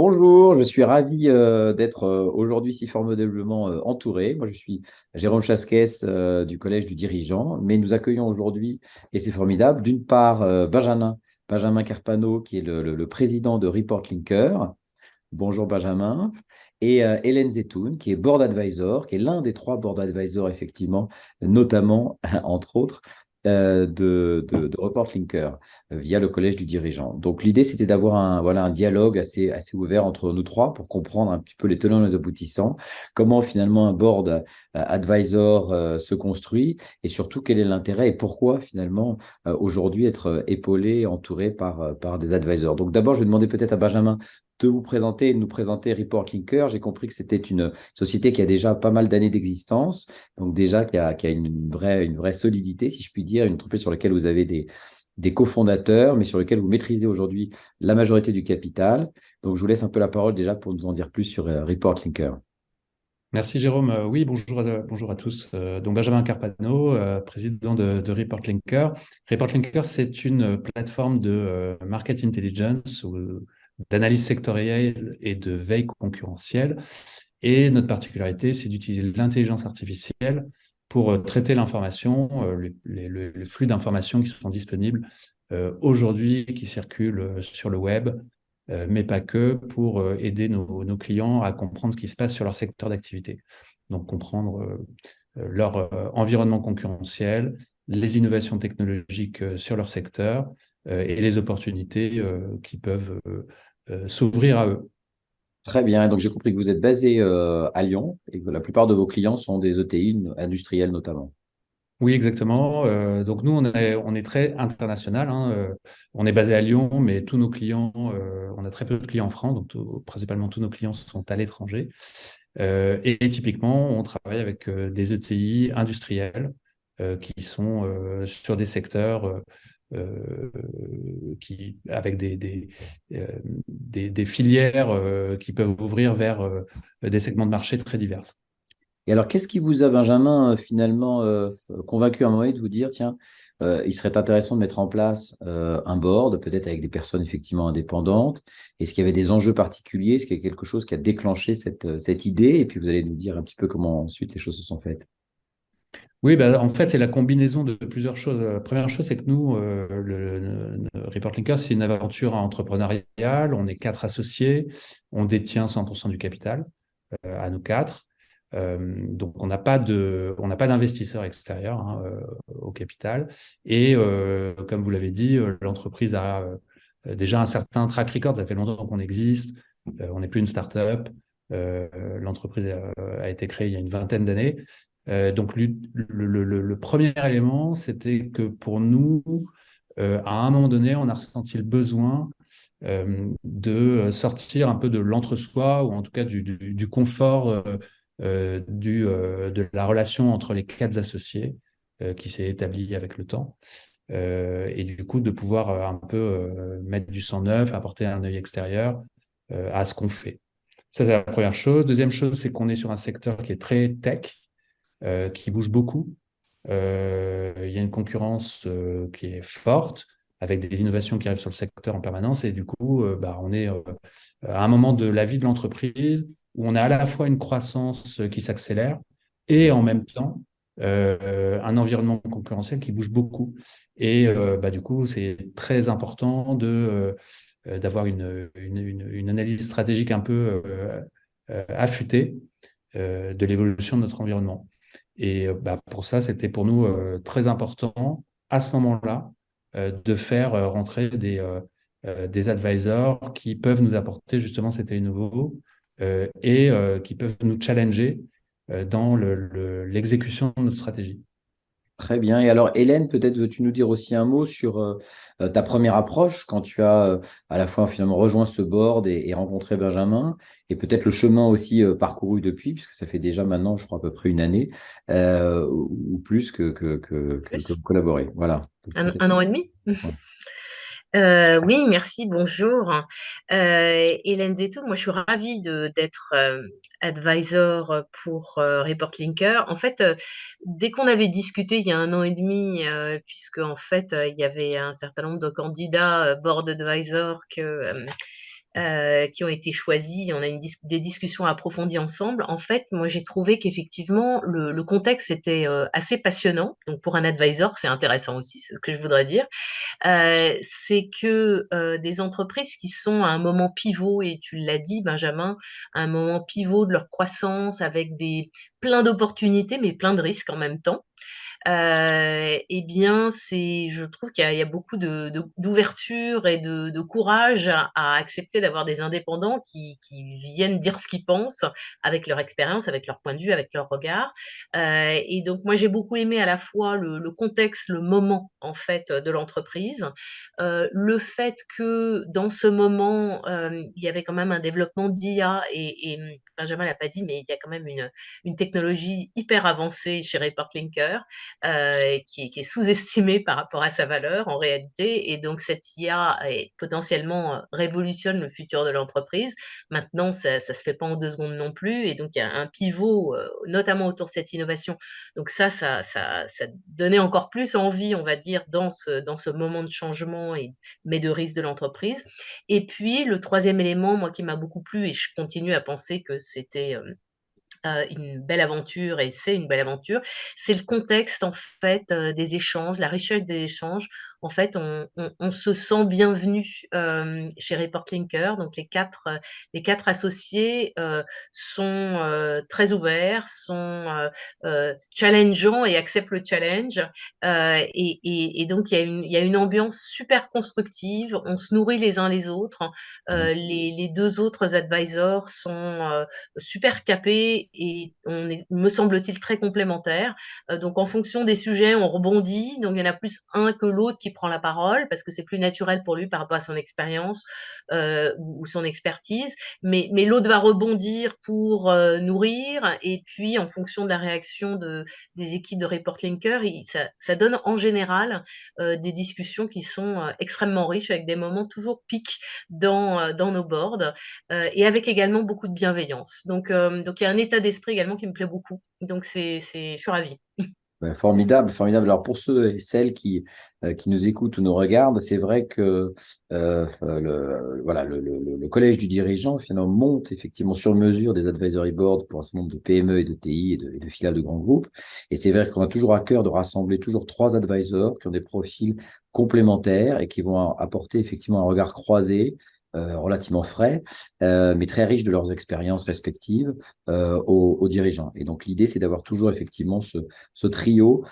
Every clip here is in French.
Bonjour, je suis ravi d'être aujourd'hui si formidablement entouré. Moi, je suis Jérôme Chasquès du Collège du Dirigeant, mais nous accueillons aujourd'hui, et c'est formidable, d'une part Benjamin Carpano, qui est le président de Report Linker. Bonjour Benjamin. Et Hélène Zetoun, qui est board advisor, qui est l'un des trois board advisors, effectivement, notamment, entre autres, de Report Linker via le collège du dirigeant. Donc l'idée, c'était d'avoir un dialogue assez ouvert entre nous trois pour comprendre un petit peu les tenants et les aboutissants, comment finalement un board advisor se construit et surtout quel est l'intérêt et pourquoi finalement aujourd'hui être épaulé, entouré par des advisors. Donc d'abord, je vais demander peut-être à Benjamin de vous présenter et de nous présenter Report Linker. J'ai compris que c'était une société qui a déjà pas mal d'années d'existence, donc déjà qui a une vraie solidité, si je puis dire, une entreprise sur laquelle vous avez des cofondateurs, mais sur lequel vous maîtrisez aujourd'hui la majorité du capital. Donc, je vous laisse un peu la parole déjà pour nous en dire plus sur Report Linker. Merci Jérôme. Oui, bonjour à tous. Donc Benjamin Carpano, président de Report Linker. Report Linker, c'est une plateforme de market intelligence ou d'analyse sectorielle et de veille concurrentielle. Et notre particularité, c'est d'utiliser l'intelligence artificielle pour traiter l'information, le flux d'informations qui sont disponibles aujourd'hui, qui circulent sur le web, mais pas que, pour aider nos clients à comprendre ce qui se passe sur leur secteur d'activité. Donc, comprendre leur environnement concurrentiel, les innovations technologiques sur leur secteur et les opportunités qui peuvent s'ouvrir à eux. Très bien. Donc, j'ai compris que vous êtes basé à Lyon et que la plupart de vos clients sont des ETI industriels notamment. Oui, exactement. Donc nous, on est très international, hein. On est basé à Lyon, mais tous nos clients, on a très peu de clients en France, donc principalement tous nos clients sont à l'étranger. Et typiquement, on travaille avec des ETI industriels qui sont sur des secteurs avec des filières qui peuvent ouvrir vers des segments de marché très divers. Et alors, qu'est-ce qui vous a, Benjamin, finalement convaincu à un moment donné de vous dire, tiens, il serait intéressant de mettre en place un board, peut-être avec des personnes effectivement indépendantes. Est-ce qu'il y avait des enjeux particuliers? Est-ce qu'il y a quelque chose qui a déclenché cette idée? Et puis, vous allez nous dire un petit peu comment ensuite les choses se sont faites. Oui, bah, en fait, c'est la combinaison de plusieurs choses. La première chose, c'est que nous, le Report Linker, c'est une aventure entrepreneuriale. On est quatre associés. On détient 100% du capital à nous quatre. Donc, on n'a pas d'investisseurs extérieurs hein, au capital. Et comme vous l'avez dit, l'entreprise a déjà un certain track record. Ça fait longtemps qu'on existe. On n'est plus une start-up. L'entreprise a été créée il y a une vingtaine d'années. Donc, le premier élément, c'était que pour nous, à un moment donné, on a ressenti le besoin de sortir un peu de l'entre-soi, ou en tout cas du confort de la relation entre les quatre associés qui s'est établie avec le temps. Et du coup, de pouvoir un peu mettre du sang neuf, apporter un œil extérieur à ce qu'on fait. Ça, c'est la première chose. Deuxième chose, c'est qu'on est sur un secteur qui est très tech, qui bouge beaucoup. Il y a une concurrence qui est forte, avec des innovations qui arrivent sur le secteur en permanence. Et du coup, bah, on est à un moment de la vie de l'entreprise où on a à la fois une croissance qui s'accélère et en même temps un environnement concurrentiel qui bouge beaucoup. Et bah, du coup, c'est très important d'avoir une analyse stratégique un peu affûtée de l'évolution de notre environnement. Et bah, pour ça, c'était pour nous très important à ce moment-là de faire rentrer des advisors qui peuvent nous apporter justement cet œil nouveau et qui peuvent nous challenger dans l'exécution de notre stratégie. Très bien. Et alors, Hélène, peut-être veux-tu nous dire aussi un mot sur ta première approche quand tu as à la fois finalement rejoint ce board et rencontré Benjamin, et peut-être le chemin aussi parcouru depuis, puisque ça fait déjà maintenant, je crois, à peu près une année ou plus que Plus. vous collaborez. Voilà. Donc, peut-être. Un an et demi? Ouais. Oui, merci, bonjour. Hélène Zetoun, moi je suis ravie d'être advisor pour Report Linker. En fait, dès qu'on avait discuté il y a un an et demi, puisque en fait il y avait un certain nombre de candidats board advisor qui ont été choisis. On a des discussions approfondies ensemble. En fait, moi, j'ai trouvé qu'effectivement, le contexte était assez passionnant. Donc, pour un advisor, c'est intéressant aussi, c'est ce que je voudrais dire. C'est que des entreprises qui sont à un moment pivot, et tu l'as dit, Benjamin, à un moment pivot de leur croissance avec plein d'opportunités, mais plein de risques en même temps. Eh bien, je trouve qu'il y a beaucoup d'ouverture et de courage à accepter d'avoir des indépendants qui viennent dire ce qu'ils pensent avec leur expérience, avec leur point de vue, avec leur regard. Et donc, moi, j'ai beaucoup aimé à la fois le contexte, le moment, en fait, de l'entreprise, le fait que dans ce moment, il y avait quand même un développement d'IA et Benjamin l'a pas dit, mais il y a quand même une technologie hyper avancée chez Report Linker qui est sous-estimé par rapport à sa valeur en réalité. Et donc, cette IA potentiellement révolutionne le futur de l'entreprise. Maintenant, ça ne se fait pas en 2 secondes non plus. Et donc, il y a un pivot, notamment autour de cette innovation. Donc, ça donnait encore plus envie, on va dire, dans ce moment de changement, mais de risque de l'entreprise. Et puis, le troisième élément, moi, qui m'a beaucoup plu, et je continue à penser que c'était une belle aventure, et c'est une belle aventure. C'est le contexte, en fait, des échanges, la richesse des échanges. En fait, on se sent bienvenu chez Report Linker. Donc, les quatre associés sont très ouverts, sont challengeants et acceptent le challenge. Et donc, il y a une ambiance super constructive. On se nourrit les uns les autres. Les deux autres advisors sont super capés et on est, me semble-t-il, très complémentaires. Donc, en fonction des sujets, on rebondit. Donc, il y en a plus un que l'autre qui prend la parole parce que c'est plus naturel pour lui par rapport à son expérience ou son expertise. Mais l'autre va rebondir pour nourrir. Et puis, en fonction de la réaction des équipes de Report Linker, ça donne en général des discussions qui sont extrêmement riches avec des moments toujours piques dans nos boards. Et avec également beaucoup de bienveillance. Donc il y a un état d'esprit également qui me plaît beaucoup. Donc je suis ravie. Ben, formidable, formidable. Alors pour ceux et celles qui nous écoutent ou nous regardent, c'est vrai que voilà, le collège du dirigeant finalement monte effectivement sur mesure des advisory boards pour un certain nombre de PME et de TI et de filiales de grands groupes. Et c'est vrai qu'on a toujours à cœur de rassembler toujours 3 advisors qui ont des profils complémentaires et qui vont apporter effectivement un regard croisé, relativement frais, mais très riche de leurs expériences respectives aux dirigeants. Et donc l'idée, c'est d'avoir toujours effectivement ce trio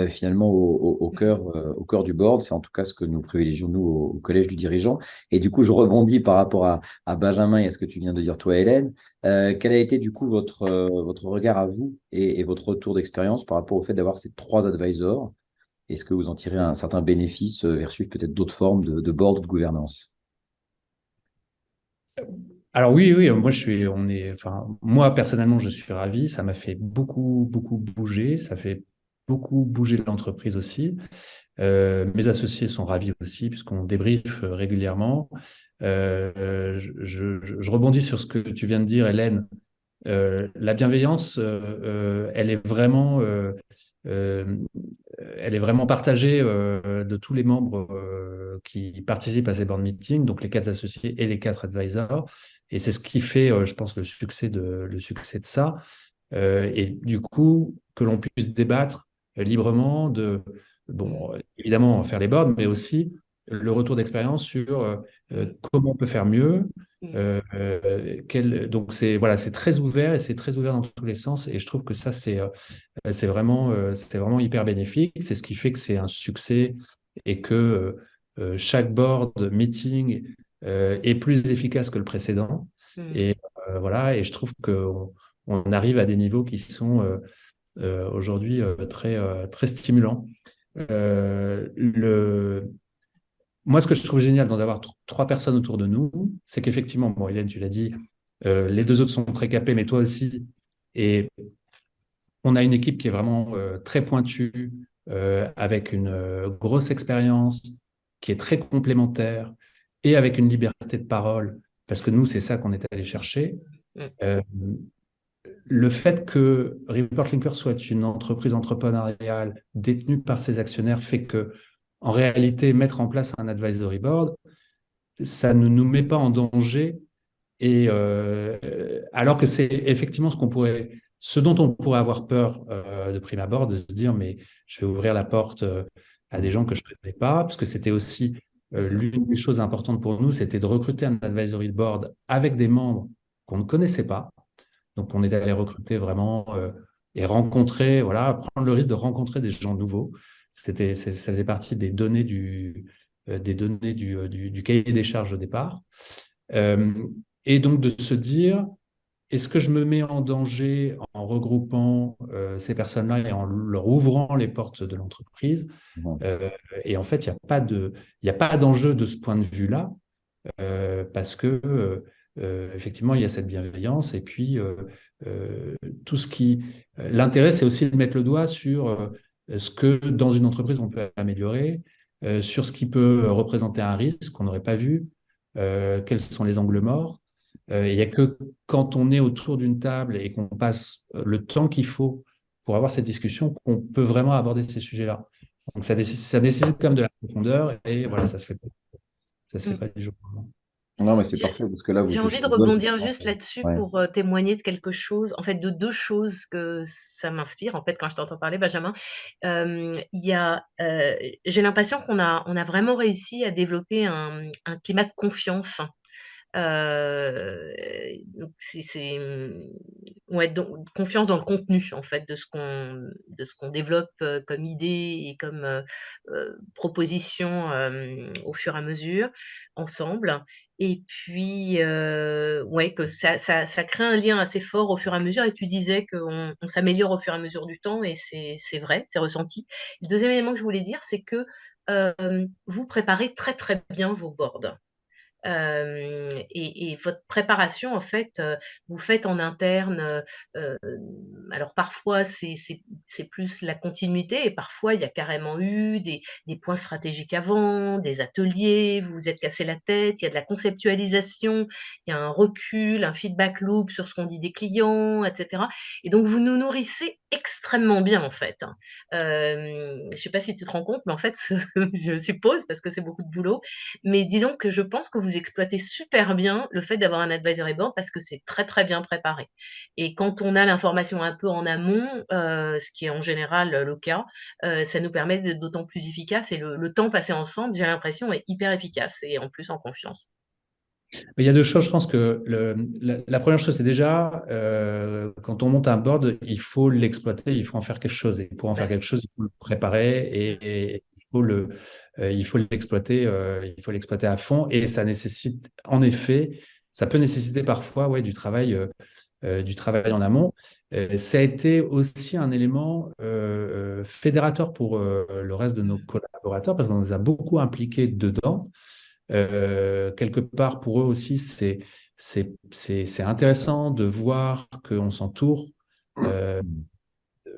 finalement au cœur du board. C'est en tout cas ce que nous privilégions, nous, au collège du dirigeant. Et du coup, je rebondis par rapport à Benjamin et à ce que tu viens de dire, toi, Hélène. Quel a été du coup votre regard à vous et votre retour d'expérience par rapport au fait d'avoir ces 3 advisors? Est-ce que vous en tirez un certain bénéfice versus peut-être d'autres formes de board ou de gouvernance? Alors oui, oui, moi personnellement, je suis ravi. Ça m'a fait beaucoup, beaucoup bouger. Ça fait beaucoup bouger l'entreprise aussi. Mes associés sont ravis aussi puisqu'on débriefe régulièrement. Je rebondis sur ce que tu viens de dire, Hélène. La bienveillance, euh, elle est vraiment partagée de tous les membres qui participent à ces board meetings, donc les 4 associés et les 4 advisors. Et c'est ce qui fait, je pense, le succès de ça. Et du coup, que l'on puisse débattre librement bon, évidemment, faire les boards, mais aussi le retour d'expérience sur comment on peut faire mieux. Donc, voilà, c'est très ouvert et c'est très ouvert dans tous les sens. Et je trouve que ça, c'est vraiment hyper bénéfique. C'est ce qui fait que c'est un succès et que chaque board meeting est plus efficace que le précédent. Mm. Et voilà, et je trouve qu'on arrive à des niveaux qui sont aujourd'hui très stimulants. Moi, ce que je trouve génial dans d'avoir 3 personnes autour de nous, c'est qu'effectivement, bon, Hélène, tu l'as dit, les 2 autres sont très capés, mais toi aussi. Et on a une équipe qui est vraiment très pointue, avec une grosse expérience, qui est très complémentaire et avec une liberté de parole, parce que nous, c'est ça qu'on est allé chercher. Mm. Euh, le fait que Report Linker soit une entreprise entrepreneuriale détenue par ses actionnaires fait que, en réalité, mettre en place un advisory board, ça ne nous met pas en danger Alors que c'est effectivement ce dont on pourrait avoir peur de prime abord, de se dire, mais je vais ouvrir la porte à des gens que je ne connais pas, parce que c'était aussi l'une des choses importantes pour nous, c'était de recruter un advisory board avec des membres qu'on ne connaissait pas. Donc, on est allé recruter vraiment et rencontrer, voilà, prendre le risque de rencontrer des gens nouveaux. Ça faisait partie des données du cahier des charges au départ. Euh, et donc de se dire, est-ce que je me mets en danger en regroupant ces personnes-là et en leur ouvrant les portes de l'entreprise? Mhm. Euh, et en fait, il y a pas d'enjeu de ce point de vue-là, parce que effectivement, il y a cette bienveillance. Et puis, euh, tout ce qui. L'intérêt, c'est aussi de mettre le doigt sur ce que dans une entreprise, on peut améliorer, sur ce qui peut représenter un risque qu'on n'aurait pas vu, quels sont les angles morts. Il n'y a que quand on est autour d'une table et qu'on passe le temps qu'il faut pour avoir cette discussion qu'on peut vraiment aborder ces sujets-là. Donc, ça nécessite quand même de la profondeur et voilà, ça se fait Mm. pas du jour au lendemain. Non, mais c'est J'ai parfait parce que là, vous j'ai envie touchez de le doigt rebondir justement. juste là-dessus Ouais. pour témoigner de quelque chose, en fait, de deux choses que ça m'inspire, en fait, quand je t'entends parler, Benjamin. Il y a, j'ai l'impression qu'on a vraiment réussi à développer un climat de confiance. Donc ouais, donc confiance dans le contenu, en fait, de ce qu'on développe, comme idée et comme, proposition, au fur et à mesure, ensemble. Et puis, ouais, que ça crée un lien assez fort au fur et à mesure et tu disais qu'on s'améliore au fur et à mesure du temps et c'est vrai, c'est ressenti. Le deuxième élément que je voulais dire, c'est que, vous préparez très, très bien vos boards. Et votre préparation, en fait, vous faites en interne, alors parfois c'est plus la continuité et parfois il y a carrément eu des points stratégiques avant, des ateliers, vous vous êtes cassé la tête, il y a de la conceptualisation, il y a un recul, un feedback loop sur ce qu'on dit des clients et cetera et donc vous nous nourrissez extrêmement bien, en fait, hein. Je sais pas si tu te rends compte, mais en fait, je suppose, parce que c'est beaucoup de boulot, mais disons que je pense que vous exploitez super bien le fait d'avoir un advisory board parce que c'est très, très bien préparé. Et quand on a l'information un peu en amont, ce qui est en général le cas, ça nous permet d'être d'autant plus efficace et le temps passé ensemble, j'ai l'impression, est hyper efficace et en plus en confiance. Mais il y a deux choses. Je pense que la première chose, c'est déjà, quand on monte un board, il faut l'exploiter, il faut en faire quelque chose. Et pour en faire Ouais. quelque chose, il faut le préparer et il faut l'exploiter à fond. Et ça nécessite, en effet, ça peut nécessiter parfois, ouais, du travail en amont. Ça a été aussi un élément fédérateur pour le reste de nos collaborateurs parce qu'on nous a beaucoup impliqués dedans. Quelque part, pour eux aussi, c'est intéressant de voir qu'on s'entoure euh,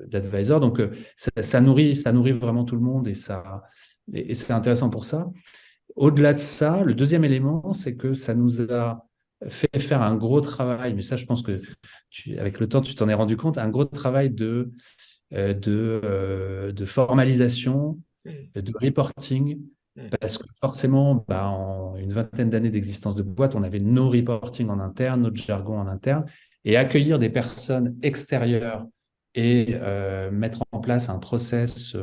d'advisors. Donc, ça nourrit vraiment tout le monde et c'est intéressant pour ça. Au-delà de ça, le deuxième élément, c'est que ça nous a fait faire un gros travail, mais ça, je pense que avec le temps, tu t'en es rendu compte, un gros travail de formalisation, Mmh. de reporting, Mmh. parce que forcément, bah, en une vingtaine d'années d'existence de boîte, on avait nos reporting en interne, notre jargon en interne, et accueillir des personnes extérieures et mettre en place un process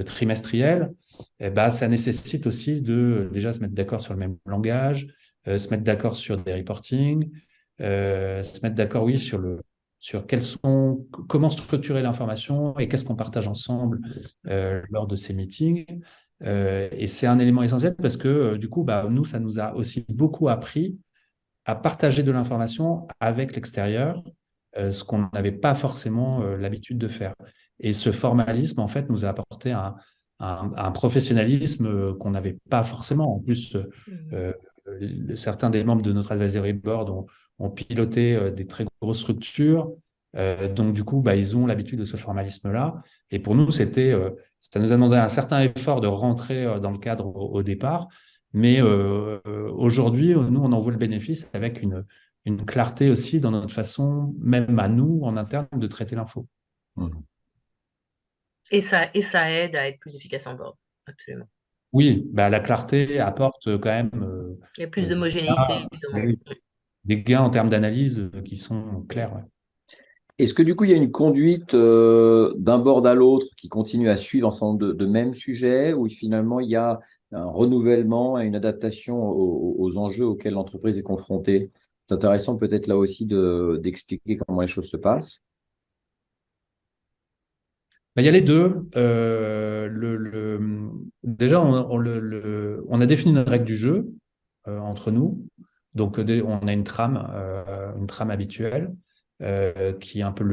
trimestriel, eh ben, ça nécessite aussi de déjà se mettre d'accord sur le même langage, se mettre d'accord sur des reporting, se mettre d'accord, oui, sur comment structurer l'information et qu'est-ce qu'on partage ensemble lors de ces meetings. Et c'est un élément essentiel parce que du coup, bah, nous, ça nous a aussi beaucoup appris à partager de l'information avec l'extérieur, ce qu'on n'avait pas forcément l'habitude de faire. Et ce formalisme, en fait, nous a apporté un professionnalisme qu'on n'avait pas forcément. En plus, Mmh. euh, certains des membres de notre advisory board ont piloté des très grosses structures. Donc, du coup, bah, ils ont l'habitude de ce formalisme-là. Et pour nous, ça nous a demandé un certain effort de rentrer dans le cadre au départ. Mais aujourd'hui, nous, on en voit le bénéfice avec une clarté aussi dans notre façon, même à nous, en interne, de traiter l'info. Mhm. Et ça aide à être plus efficace en board, absolument. Oui, bah, la clarté apporte quand même. Il y a plus Ça, d'homogénéité, évidemment. oui, Mmh. des gains en termes d'analyse qui sont clairs. Ouais. Est-ce que du coup, il y a une conduite d'un board à l'autre qui continue à suivre l'ensemble de mêmes sujets ou finalement il y a un renouvellement et une adaptation aux enjeux auxquels l'entreprise est confrontée? C'est intéressant peut-être là aussi d'expliquer comment les choses se passent. Bah, il y a les deux. Déjà, on a défini une règle du jeu entre nous. Donc, on a une trame habituelle qui est un peu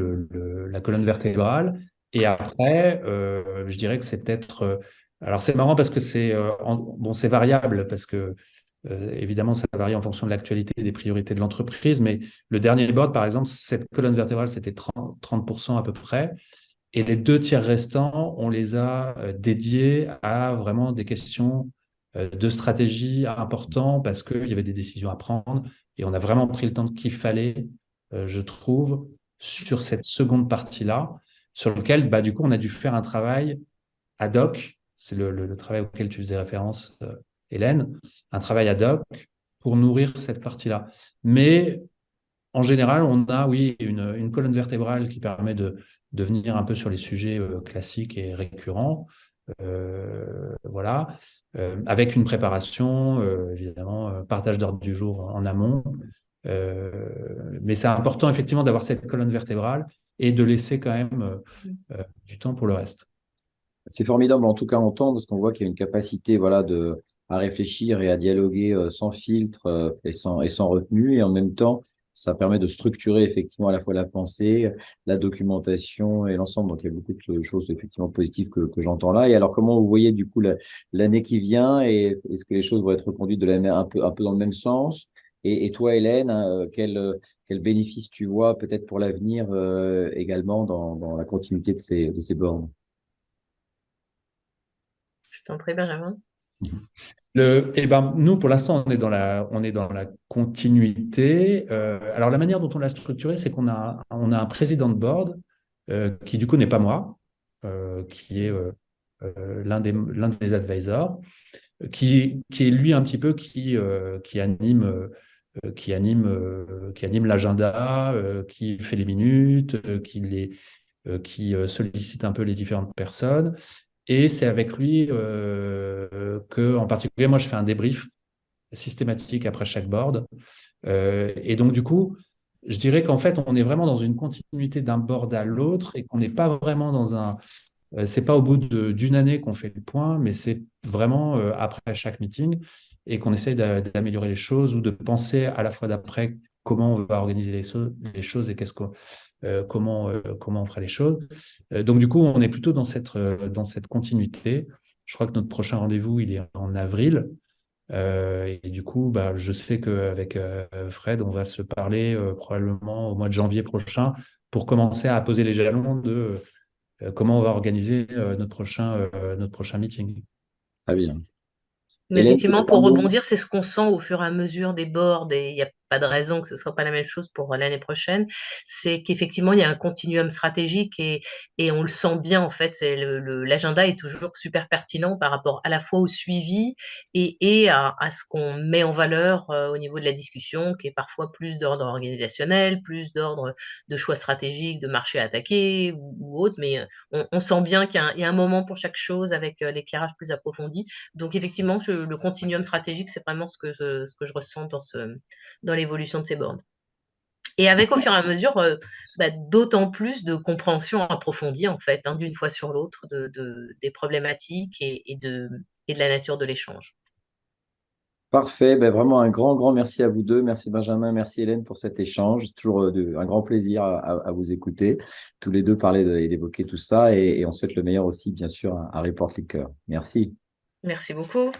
la colonne vertébrale. Et après, je dirais que c'est peut-être. Alors, c'est marrant parce que bon, c'est variable parce que évidemment, ça varie en fonction de l'actualité et des priorités de l'entreprise. Mais le dernier board, par exemple, cette colonne vertébrale, c'était 30% à peu près. Et les 2 tiers restants, on les a dédiés à vraiment des questions de stratégie importantes parce qu'il y avait des décisions à prendre et on a vraiment pris le temps qu'il fallait, je trouve, sur cette seconde partie-là, sur lequel, bah, du coup, on a dû faire un travail ad hoc. C'est le travail auquel tu faisais référence, Hélène, un travail ad hoc pour nourrir cette partie-là. Mais en général, on a, oui, une colonne vertébrale qui permet de venir un peu sur les sujets classiques et récurrents, voilà, avec une préparation, évidemment, partage d'ordre du jour en amont. Mais c'est important, effectivement, d'avoir cette colonne vertébrale et de laisser quand même du temps pour le reste. C'est formidable en tout cas à entendre parce qu'on voit qu'il y a une capacité voilà, à réfléchir et à dialoguer sans filtre et sans retenue. Et en même temps, ça permet de structurer effectivement à la fois la pensée, la documentation et l'ensemble. Donc il y a beaucoup de choses effectivement positives que j'entends là. Et alors comment vous voyez du coup l'année qui vient et est-ce que les choses vont être conduites de un peu dans le même sens? Et toi, Hélène, hein, quel bénéfice tu vois peut-être pour l'avenir également dans la continuité de ces bornes? Je t'en prie, Benjamin. Eh ben, nous, pour l'instant, on est dans la continuité. Alors, la manière dont on l'a structuré, c'est on a un président de board qui, du coup, n'est pas moi, qui est l'un des advisors, qui est lui un petit peu qui anime l'agenda, qui fait les minutes, qui sollicite un peu les différentes personnes. Et c'est avec lui que, en particulier, moi, je fais un débrief systématique après chaque board. Et donc, du coup, je dirais qu'en fait, on est vraiment dans une continuité d'un board à l'autre et qu'on n'est pas vraiment dans un. C'est pas au bout d'une année qu'on fait le point, mais c'est vraiment après chaque meeting et qu'on essaye d'améliorer les choses ou de penser à la fois d'après comment on va organiser les choses et comment on fera les choses. Donc, du coup, on est plutôt dans cette continuité. Je crois que notre prochain rendez-vous, il est en avril. Et du coup, bah, je sais qu'avec Fred, on va se parler probablement au mois de janvier prochain pour commencer à poser les jalons de comment on va organiser notre prochain meeting. Très bien. Mais Hélène, effectivement, un pour mot? rebondir, c'est ce qu'on sent au fur et à mesure des boards, et il n'y a pas de raison que ce soit pas la même chose pour l'année prochaine. C'est qu'effectivement, il y a un continuum stratégique et on le sent bien, en fait. L'agenda est toujours super pertinent par rapport à la fois au suivi et à ce qu'on met en valeur au niveau de la discussion, qui est parfois plus d'ordre organisationnel, plus d'ordre de choix stratégiques, de marché à attaquer ou autre. Mais on sent bien qu'il y a un moment pour chaque chose avec l'éclairage plus approfondi. Donc effectivement, le continuum stratégique, c'est vraiment ce que je ressens dans l'évolution de ces boards. Et avec au fur et à mesure, d'autant plus de compréhension approfondie, en fait, hein, d'une fois sur l'autre, des problématiques et de la nature de l'échange. Parfait. Ben, vraiment un grand merci à vous deux. Merci Benjamin, merci Hélène pour cet échange. C'est toujours un grand plaisir à vous écouter. Tous les deux parler et d'évoquer tout ça et on souhaite le meilleur aussi, bien sûr, à Report Liquor. Merci. Merci beaucoup.